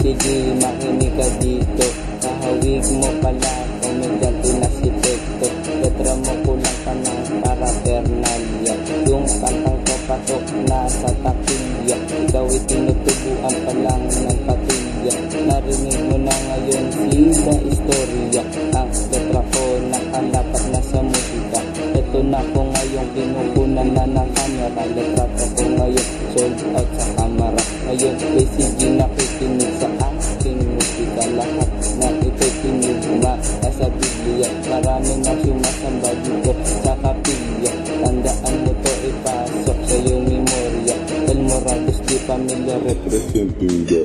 sige makinig ka dito. Kahawig mo pala komedyante na si Tecto. Letra mo kulang ka ng paraphernalia. Yung kantang ko patok na sa takilya. Ikaw itinutubuan pa lang ng patilya. Narinig mo na ngayon sila istorya. Ang letra ko nakalapat na sa musika. Ito na ko ngayon kinukunan na ng kamera. Letra ko ngayon sold out sa kamera. Ngayon KCG nakikinig sa aking musika. Lahat na ito'y tinugma sa Biblia. Marami na sumasamba dito sa kapilya. Tandaan mo to ipasok sa iyong memorya. El Morales di pamilya representing the